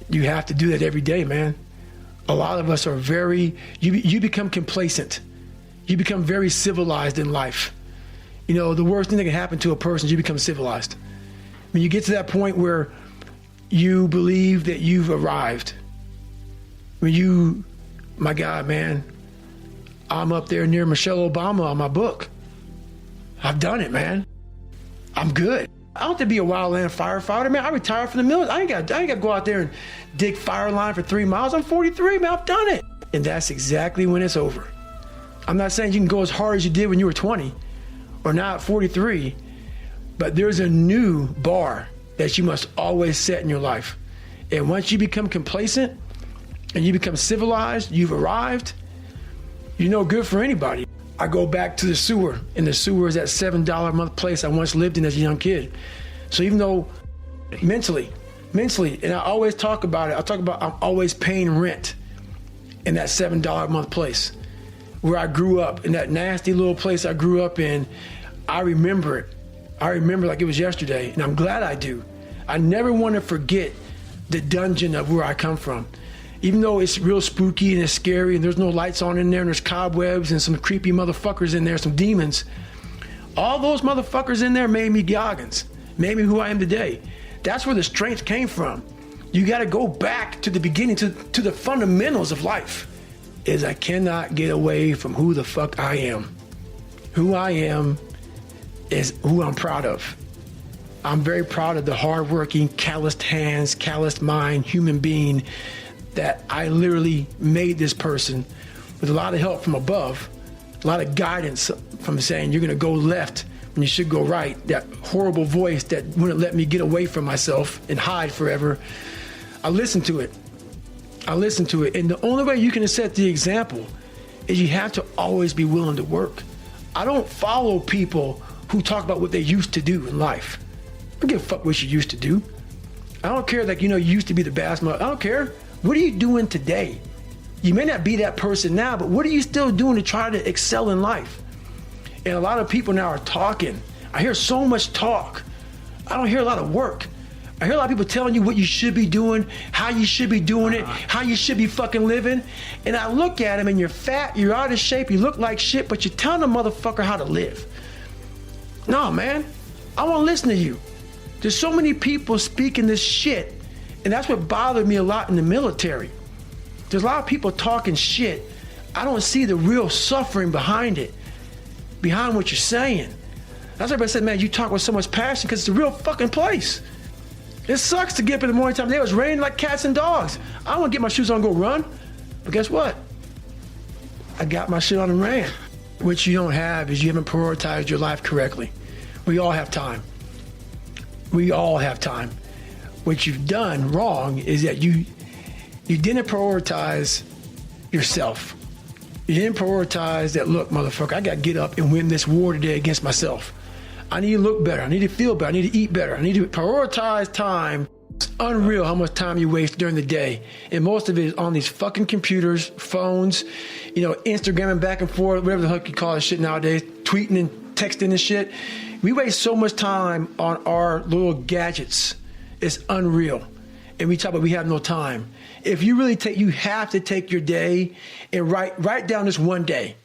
You have to do that every day, man. A lot of us are you become complacent. You become very civilized in life. You know, the worst thing that can happen to a person is you become civilized. When you get to that point where you believe that you've arrived, my God, man, I'm up there near Michelle Obama on my book. I've done it, man. I'm good. I don't have to be a wildland firefighter, man. I retired from the military. I ain't got to go out there and dig fire line for 3 miles. I'm 43, man. I've done it. And that's exactly when it's over. I'm not saying you can go as hard as you did when you were 20 or now at 43, but there's a new bar that you must always set in your life. And once you become complacent and you become civilized, you've arrived, you're no good for anybody. I go back to the sewer, and the sewer is that $7 a month place I once lived in as a young kid. So even though mentally, and I always talk about it, I'm always paying rent in that $7 a month place where I grew up, in that nasty little place I grew up in. I remember it. I remember like it was yesterday, and I'm glad I do. I never want to forget the dungeon of where I come from. Even though it's real spooky and it's scary and there's no lights on in there and there's cobwebs and some creepy motherfuckers in there, some demons, all those motherfuckers in there made me Goggins, made me who I am today. That's where the strength came from. You got to go back to the beginning, to the fundamentals of life. Is I cannot get away from who the fuck I am. Who I am is who I'm proud of. I'm very proud of the hardworking, calloused hands, calloused mind, human being that I literally made this person with a lot of help from above, a lot of guidance from saying you're gonna go left when you should go right. That horrible voice that wouldn't let me get away from myself and hide forever. I listened to it. And the only way you can set the example is you have to always be willing to work. I don't follow people who talk about what they used to do in life. I don't give a fuck what you used to do. I don't care that, you used to be the best mother. I don't care. What are you doing today? You may not be that person now, but what are you still doing to try to excel in life? And a lot of people now are talking. I hear so much talk. I don't hear a lot of work. I hear a lot of people telling you what you should be doing, how you should be doing it, how you should be fucking living. And I look at them and you're fat, you're out of shape, you look like shit, but you're telling a motherfucker how to live. No, man, I won't listen to you. There's so many people speaking this shit, and that's what bothered me a lot in the military. There's a lot of people talking shit. I don't see the real suffering behind it, behind what you're saying. That's why everybody said, man, you talk with so much passion because it's a real fucking place. It sucks to get up in the morning time. It was raining like cats and dogs. I don't want to get my shoes on and go run. But guess what? I got my shit on and ran. What you don't have is you haven't prioritized your life correctly. We all have time. We all have time. What you've done wrong is that you didn't prioritize yourself. You didn't prioritize that, look, motherfucker, I got to get up and win this war today against myself. I need to look better. I need to feel better. I need to eat better. I need to prioritize time. It's unreal how much time you waste during the day. And most of it is on these fucking computers, phones, Instagramming back and forth, whatever the heck you call this shit nowadays, tweeting and texting and shit. We waste so much time on our little gadgets. It's unreal. And we talk about we have no time. If you really you have to take your day and write down this one day.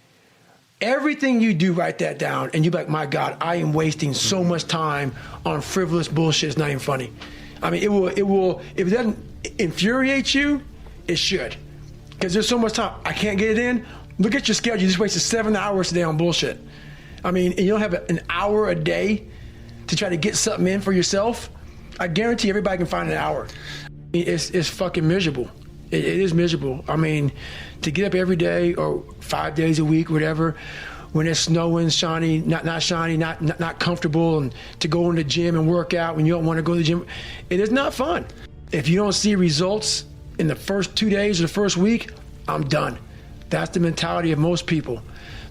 Everything you do, write that down, and you're like, my God, I am wasting so much time on frivolous bullshit. It's not even funny. I mean, it will, if it doesn't infuriate you, it should. Because there's so much time. I can't get it in. Look at your schedule. You just wasted 7 hours today on bullshit. I mean, and you don't have an hour a day to try to get something in for yourself. I guarantee everybody can find an hour. It's fucking miserable. It is miserable. I mean, to get up every day or 5 days a week, whatever, when it's snowing, shiny, not shiny, not comfortable, and to go in the gym and work out when you don't want to go to the gym, it is not fun. If you don't see results in the first 2 days or the first week, I'm done. That's the mentality of most people.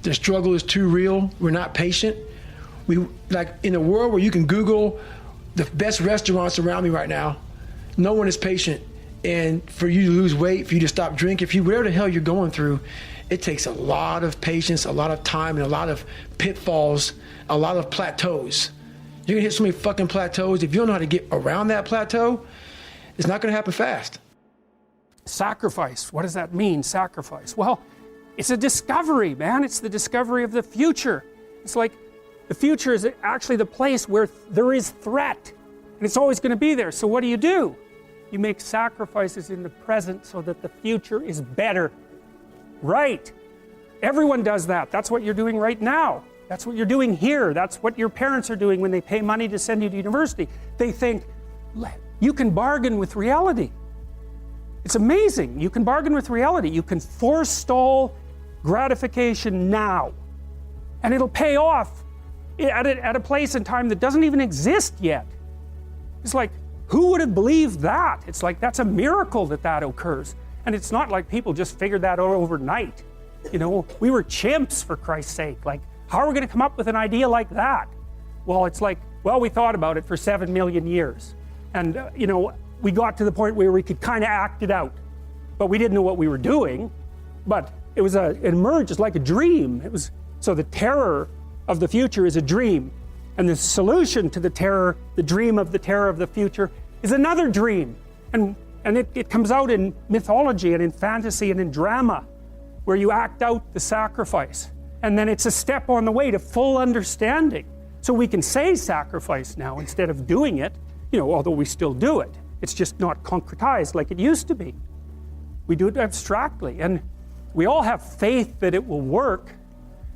The struggle is too real. We're not patient. We like in a world where you can Google the best restaurants around me right now, no one is patient. And for you to lose weight, for you to stop drinking, whatever the hell you're going through, it takes a lot of patience, a lot of time, and a lot of pitfalls, a lot of plateaus. You're gonna hit so many fucking plateaus. If you don't know how to get around that plateau, it's not gonna happen fast. Sacrifice. What does that mean, sacrifice? Well, it's a discovery, man. It's the discovery of the future. It's like the future is actually the place where there is threat, and it's always going to be there. So what do? You make sacrifices in the present so that the future is better. Right. Everyone does that. That's what you're doing right now. That's what you're doing here. That's what your parents are doing when they pay money to send you to university. They think, you can bargain with reality. It's amazing. You can bargain with reality. You can forestall gratification now, and it'll pay off at a place and time that doesn't even exist yet. It's like, who would have believed that? It's like, that's a miracle that occurs. And it's not like people just figured that out overnight. You know, we were chimps, for Christ's sake. Like, how are we going to come up with an idea like that? Well, it's like, well, we thought about it for 7 million years. And, you know, we got to the point where we could kind of act it out. But we didn't know what we were doing. But it emerged as like a dream. So the terror of the future is a dream. And the solution to the dream of the terror of the future is another dream. And it comes out in mythology and in fantasy and in drama, where you act out the sacrifice. And then it's a step on the way to full understanding. So we can say sacrifice now instead of doing it, you know, although we still do it. It's just not concretized like it used to be. We do it abstractly. And we all have faith that it will work,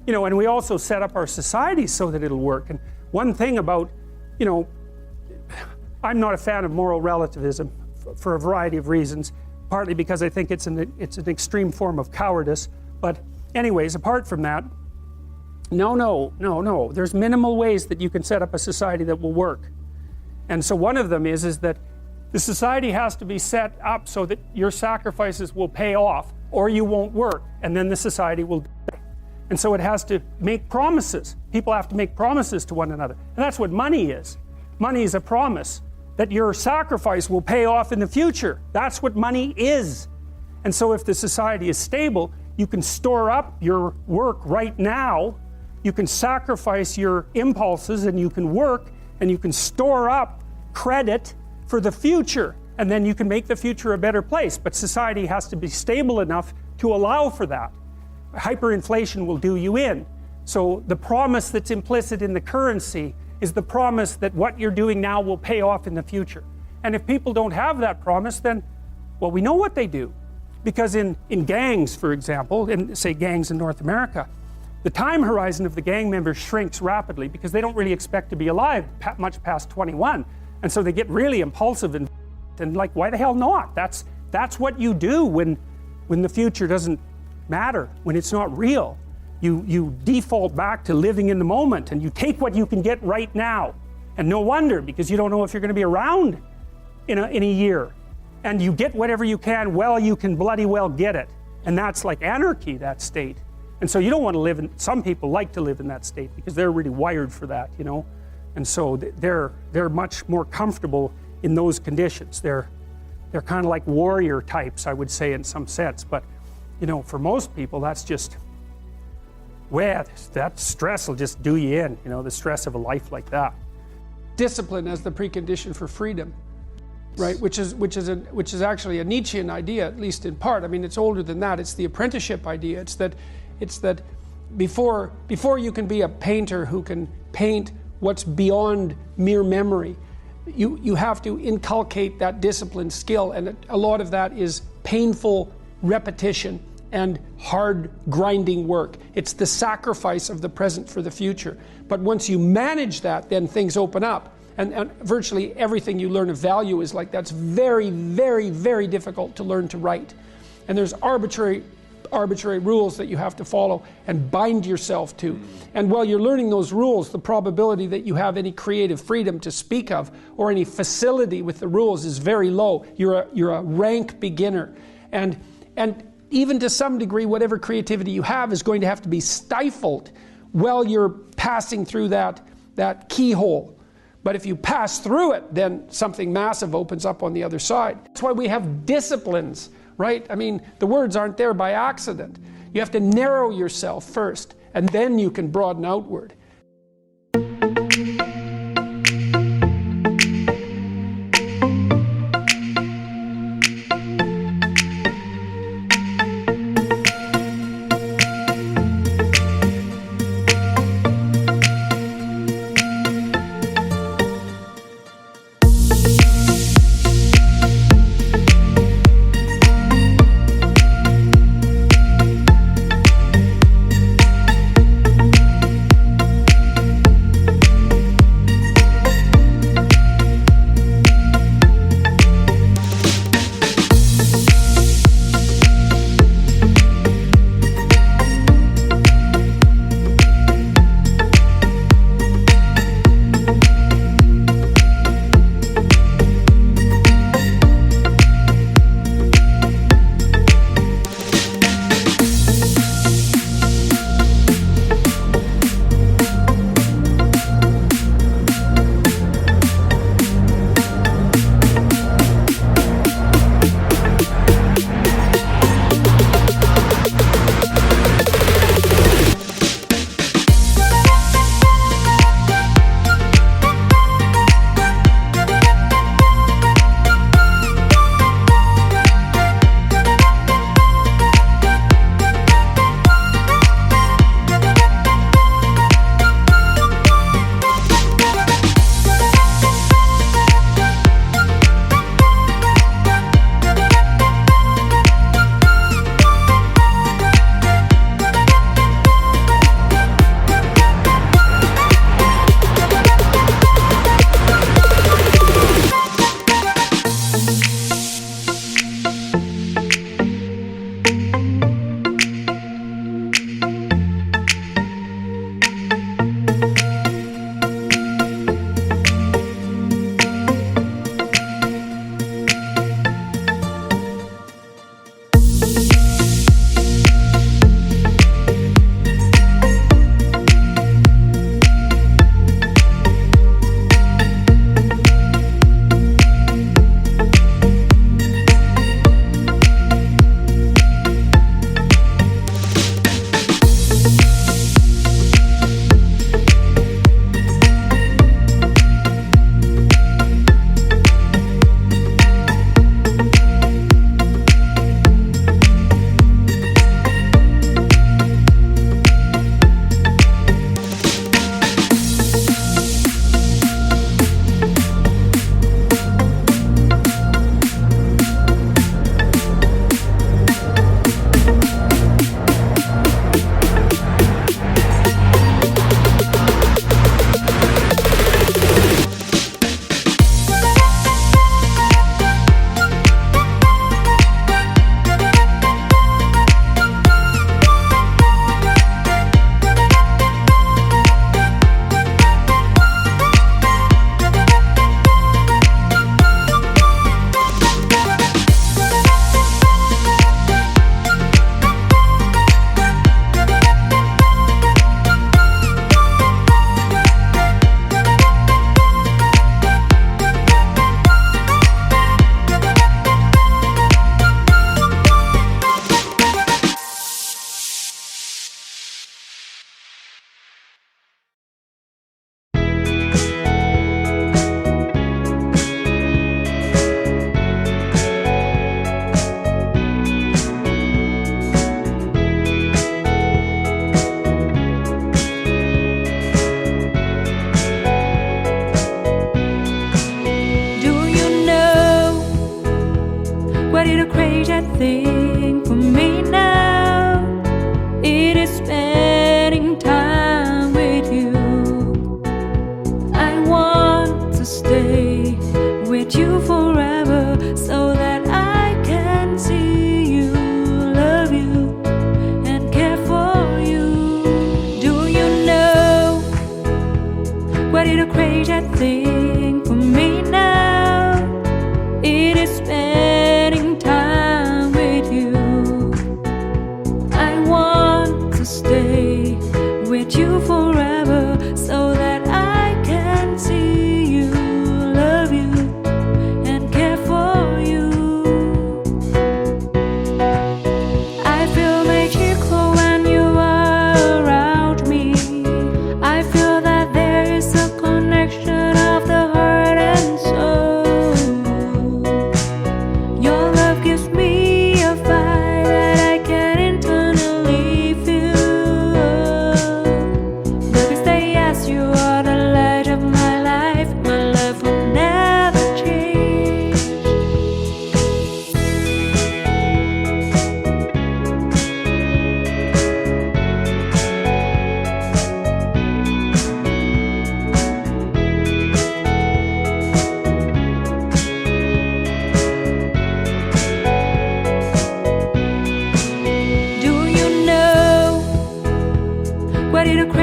you know, and we also set up our society so that it'll work. And one thing about, you know, I'm not a fan of moral relativism for a variety of reasons, partly because I think it's an extreme form of cowardice. But anyways, apart from that, no. There's minimal ways that you can set up a society that will work. And so one of them is that the society has to be set up so that your sacrifices will pay off, or you won't work, and then the society will die. And so it has to make promises. People have to make promises to one another. And that's what money is. Money is a promise that your sacrifice will pay off in the future. That's what money is. And so if the society is stable, you can store up your work right now. You can sacrifice your impulses, and you can work, and you can store up credit for the future. And then you can make the future a better place. But society has to be stable enough to allow for that. Hyperinflation will do you in. So the promise that's implicit in the currency is the promise that what you're doing now will pay off in the future. And if people don't have that promise, then, well, we know what they do. Because in gangs, for example, in, say, gangs in North America, the time horizon of the gang members shrinks rapidly because they don't really expect to be alive much past 21. And so they get really impulsive and like, why the hell not? That's what you do when the future doesn't matter, when it's not real. You default back to living in the moment, and you take what you can get right now. And no wonder, because you don't know if you're going to be around in a year. And you get whatever you can while you can bloody well get it. And that's like anarchy, that state. And so you don't want to live in, some people like to live in that state because they're really wired for that, you know. And so they're much more comfortable in those conditions. They're kind of like warrior types, I would say, in some sense. But, you know, for most people, that's just, well, that stress will just do you in, you know, the stress of a life like that. Discipline as the precondition for freedom, right? Which is actually a Nietzschean idea, at least in part. I mean, it's older than that. It's the apprenticeship idea. It's that before you can be a painter who can paint what's beyond mere memory, you have to inculcate that discipline skill, and a lot of that is painful repetition and hard grinding work. It's the sacrifice of the present for the future. But once you manage that, then things open up. And virtually everything you learn of value is like that's very, very, very difficult to learn to write. And there's arbitrary rules that you have to follow and bind yourself to. And while you're learning those rules, the probability that you have any creative freedom to speak of or any facility with the rules is very low. You're a rank beginner. And even to some degree, whatever creativity you have is going to have to be stifled while you're passing through that keyhole. But if you pass through it, then something massive opens up on the other side. That's why we have disciplines, right? I mean, the words aren't there by accident. You have to narrow yourself first, and then you can broaden outward.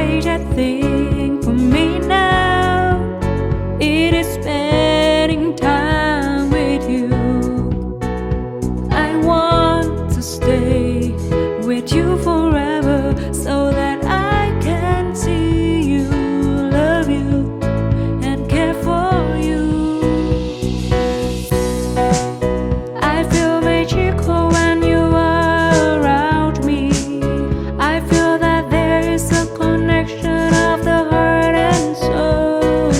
favorite thing for me now, it is spending time with you. I want to stay with you forever so that I can see you, love you, and care for you. I feel magical when you are around me. I feel that there is a connection of the heart and soul.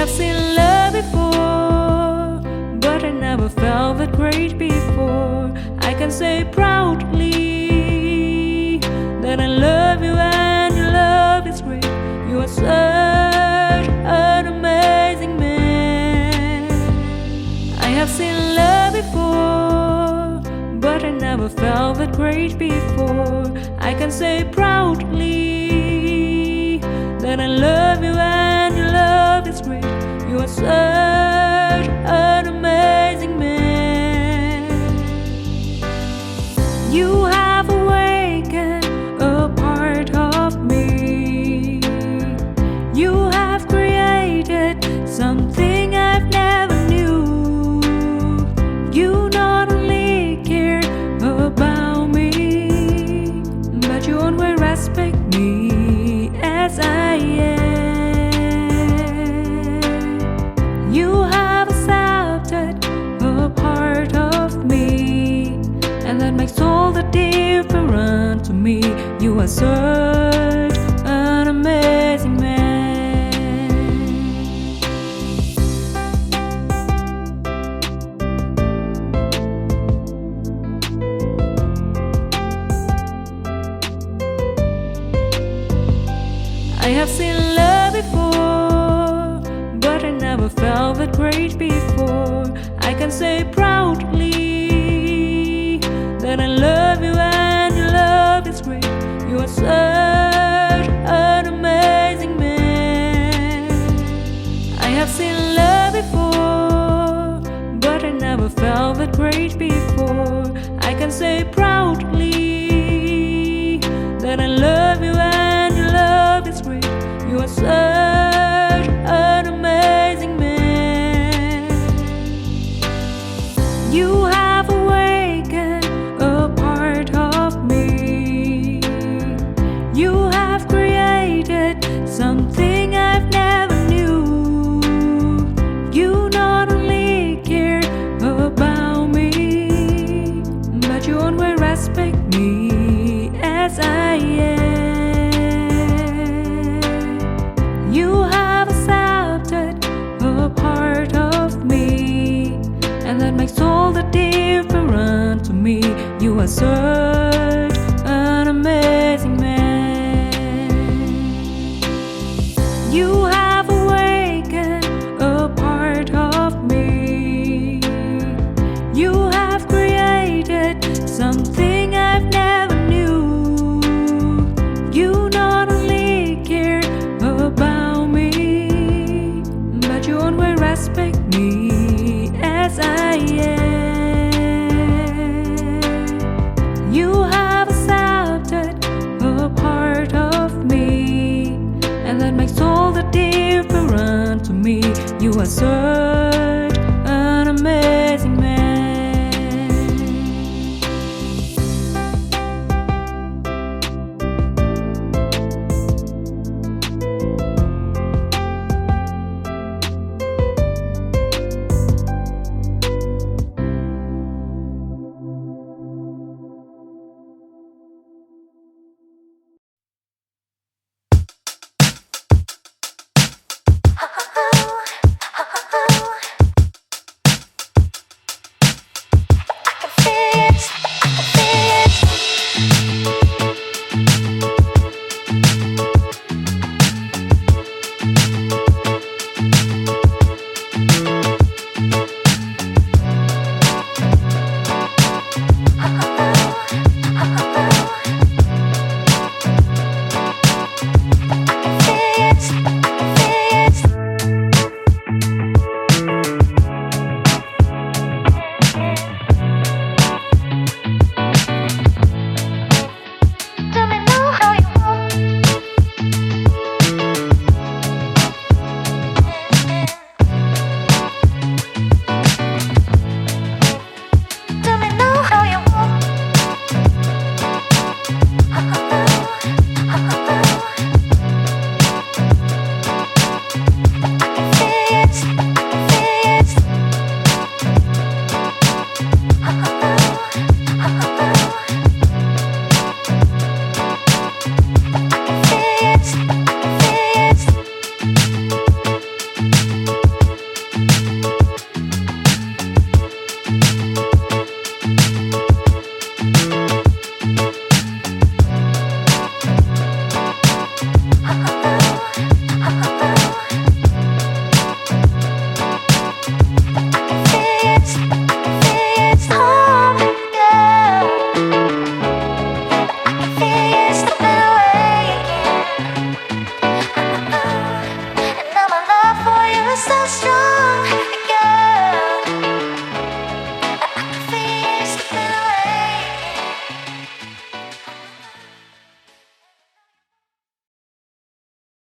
have seen love before, but I never felt that great before. I can say proudly that I love you and your love is great. You are such an amazing man. I have seen love before, but I never felt that great before. I can say proudly that I love you and your love is great. You are such an amazing man. You have awakened a part of me. You have created something I've never knew. You not only care about me, but you always respect me as I am. You have accepted a part of me, and that makes all the difference to me. You are such an amazing man. I have seen love before, but I never felt that great before. I can say proudly that I love you and your love is great. You are such an amazing man. I have seen love before, but I never felt that great before. I can say proudly that I love you and your love is great. You are such an amazing man. You have awakened a part of me. You have created something I've never knew. You not only care about me, but you always respect me as I am. You have accepted a part of me, and that makes all the difference to me. You are such an amazing man. You have awakened a part of me. You have created something I've never knew. You not only care about me, but you always respect me as I am. You have accepted a part of me, and that makes all the difference to me. You are such an amazing